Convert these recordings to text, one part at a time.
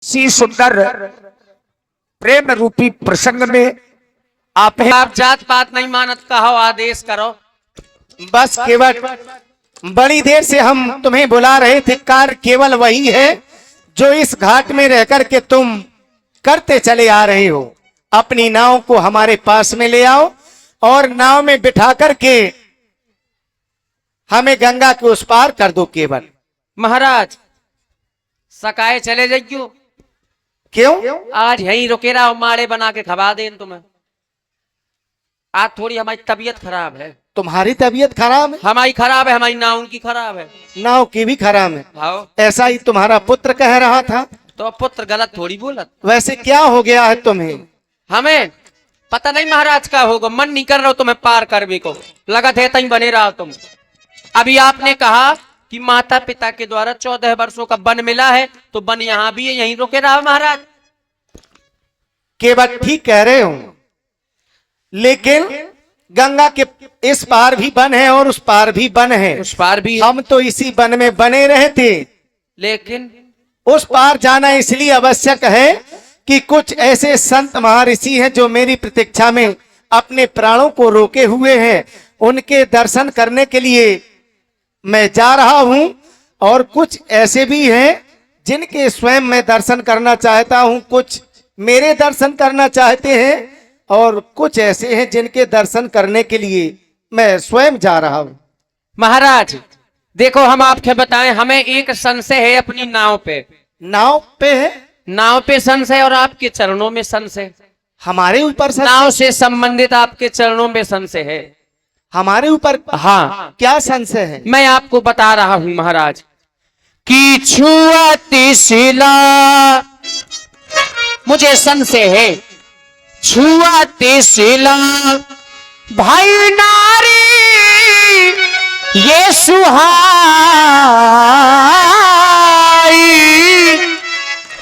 सी सुंदर प्रेम रूपी प्रसंग में आप जात पात नहीं मानत, कहो आदेश करो। बस केवल बड़ी देर से हम तुम्हें बुला रहे थे, कार्य केवल वही है जो इस घाट में रहकर के तुम करते चले आ रहे हो। अपनी नाव को हमारे पास में ले आओ और नाव में बिठा करके हमें गंगा के उस पार कर दो। केवल महाराज सकाए चले जाइयो। क्यों? आज यहीं रुके रहो, माड़े बना के खवा दें तुम्हें। आज थोड़ी हमारी तबीयत खराब है। तुम्हारी तबीयत खराब है? हमारी खराब है, हमारी नाव की खराब है। नाव की भी खराब है? आओ। ऐसा ही तुम्हारा पुत्र कह रहा था। तो पुत्र गलत थोड़ी बोलत। वैसे क्या हो गया है तुम्हें? हमें पता नहीं महाराज का होगा, मन नहीं कर रहा तुम्हें पार करने को, लगत है तहीं बने रहा तुम। अभी आपने कहा कि माता पिता के द्वारा 14 वर्षों का वन मिला है, तो वन यहाँ भी है, यहीं रुके रहा महाराज। केवल ठीक कह रहे हो, लेकिन गंगा के इस पार भी वन है और उस पार भी वन है। उस पार भी हम तो इसी वन में बने रहे थे, लेकिन उस पार जाना इसलिए आवश्यक है कि कुछ ऐसे संत महर्षि हैं जो मेरी प्रतीक्षा में अपने प्राणों को रोके हुए हैं। उनके दर्शन करने के लिए मैं जा रहा हूं, और कुछ ऐसे भी हैं जिनके स्वयं मैं दर्शन करना चाहता हूं, कुछ मेरे दर्शन करना चाहते हैं, और कुछ ऐसे हैं जिनके दर्शन करने के लिए मैं स्वयं जा रहा हूं। महाराज देखो, हम आपके बताएं, हमें एक संशय है अपनी नाव पे। नाव पे है? नाव पे संशय और आपके चरणों में संशय। हमारे ऊपर नाव से संबंधित आपके चरणों में संशय है। हमारे ऊपर? हाँ। क्या संशय है? मैं आपको बता रहा हूं महाराज कि छुआती शिला, मुझे संशय है, छुआती शिला भाई नारी ये सुहाई,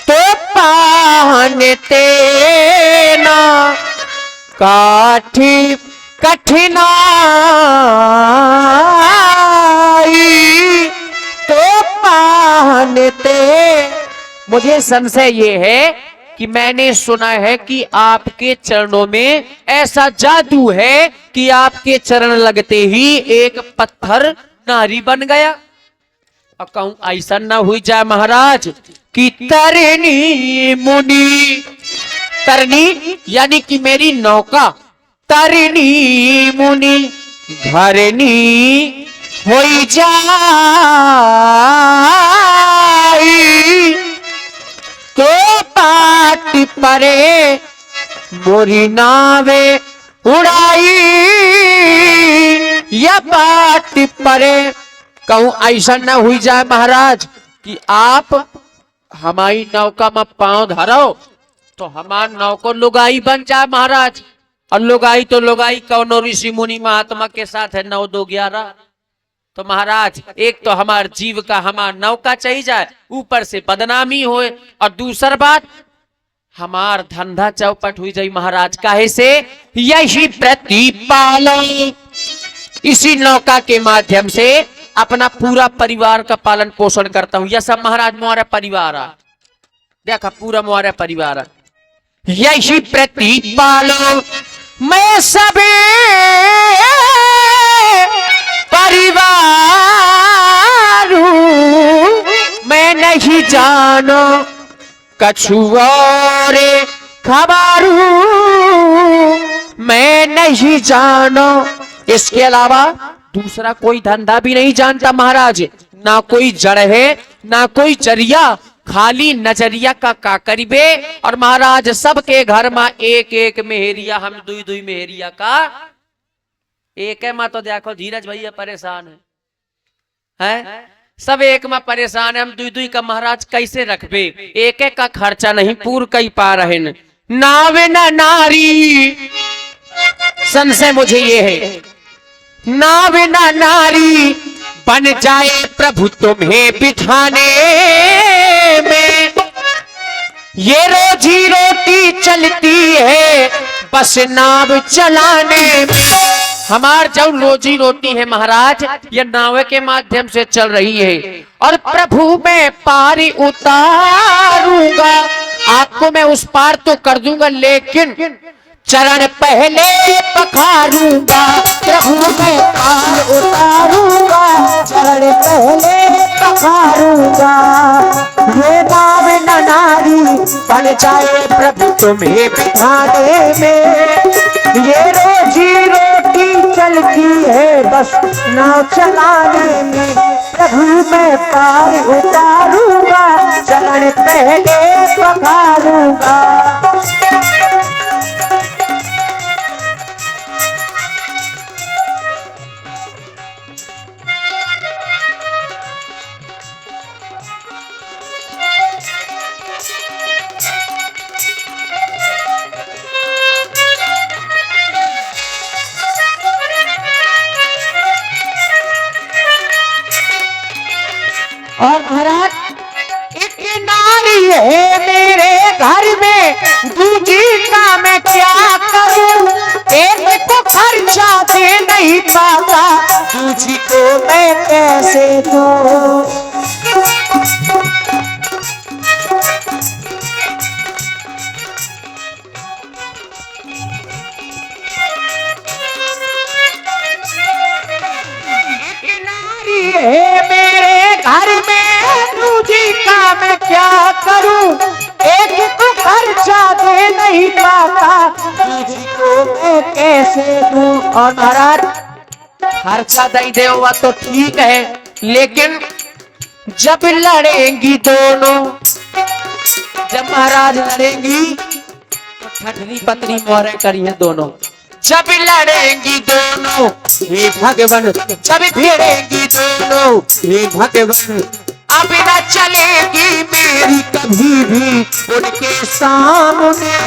तो पाहनते ना काठी कठिनाई, तो पाहनते। मुझे संशय ये है कि मैंने सुना है कि आपके चरणों में ऐसा जादू है कि आपके चरण लगते ही एक पत्थर नारी बन गया। और कहूं ऐसा ना हुई जाए महाराज कि तरनी मुनि, तरनी यानी कि मेरी नौका, तरनी मुनि धरनी होई जाई, तो पाट परे मोरी नावे उड़ाई, या पाट परे। कहूं ऐसा न हुई जाए महाराज कि आप हमारी नौका में पांव धरो तो हमार नौको लुगाई बन जाए महाराज। और लुगाई तो लुगाई, कौनो ऋषि मुनि महात्मा के साथ है 9 2 11। तो महाराज एक तो हमार जीव का हमार नौका चाहिए जाए, ऊपर से बदनामी होए, और दूसर बात हमार धंधा चौपट हुई जाए महाराज। काहे से? यही प्रतिपालन, इसी नौका के माध्यम से अपना पूरा परिवार का पालन पोषण करता हूं। यह सब महाराज मोरा परिवार आ, देखा पूरा मोरा परिवार। यही प्रतिपालन मैं सबे परिवार, मैं नहीं जानो कछुआरे खबारू, मैं नहीं जानो। इसके अलावा दूसरा कोई धंधा भी नहीं जानता महाराज, ना कोई जड़ है ना कोई जरिया, खाली नजरिया का करीबे। और महाराज सबके घर में एक एक मेहरिया, हम 2 2 मेहरिया का एक है। माँ तो देखो धीरज भैया परेशान है? सब एक में परेशान है, हम 2 2 का महाराज कैसे रखबे? एक एक का खर्चा नहीं पूर कई पा रहे न। नावे न नारी, संशय मुझे ये है, नावे न नारी बन जाए प्रभु तुम्हें बिठाने में, ये रोजी रोटी चलती है बस नाव चलाने में। हमार जो रोजी रोटी है महाराज ये नाव के माध्यम से चल रही है, और प्रभु मैं पारी उतारूंगा उस पार तो कर दूंगा, लेकिन चरण पहले पखारूंगा, प्रभु मैं पार उतारूंगा, चरण पहले पखारूंगा। ये नाव न नारी बन जाए प्रभु तुम्हें बिठाने में, ये रोजी रोटी चलती है बस नाव चलाने में, प्रभु मैं पार उतारूंगा, चरण पहले पखारूंगा। और महाराज एक नारी है मेरे घर में, दूजी का मैं क्या करूं, एक को खर्चा दे नहीं पाता, दूजी को मैं कैसे दूं। एक नारी है मेरे घर में, दूजी का मैं क्या करूं, एक को खर्चा दे नहीं पाता, दूजी को मैं कैसे दूं। और महाराज खर्चा दे देगा तो ठीक है, लेकिन जब लड़ेंगी दोनों, जब महाराज लड़ेंगी तो ठठरी पतरी मोहरे करिए दोनों, जब लड़ेंगी दोनों हे भगवान, जब भिड़ेंगी दोनों हे भगवान, अब न चलेगी मेरी कभी भी उनके सामने,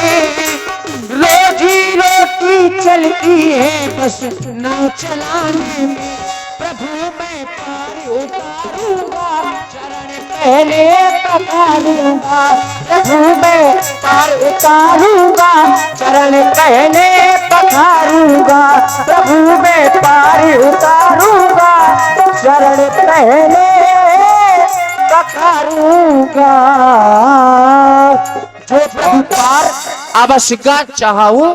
रोजी रोटी चलती है बस नाव चलाने में, प्रभु मैं पार उतारूंगा, चरण पहले पखारूंगा, प्रभु मैं पार उतारूंगा, चरण पहले पखारूंगा, प्रभु मैं पार उतारूंगा, चरण पहले पखारूंगा। जो प्रभु पार अवश्य चाहूं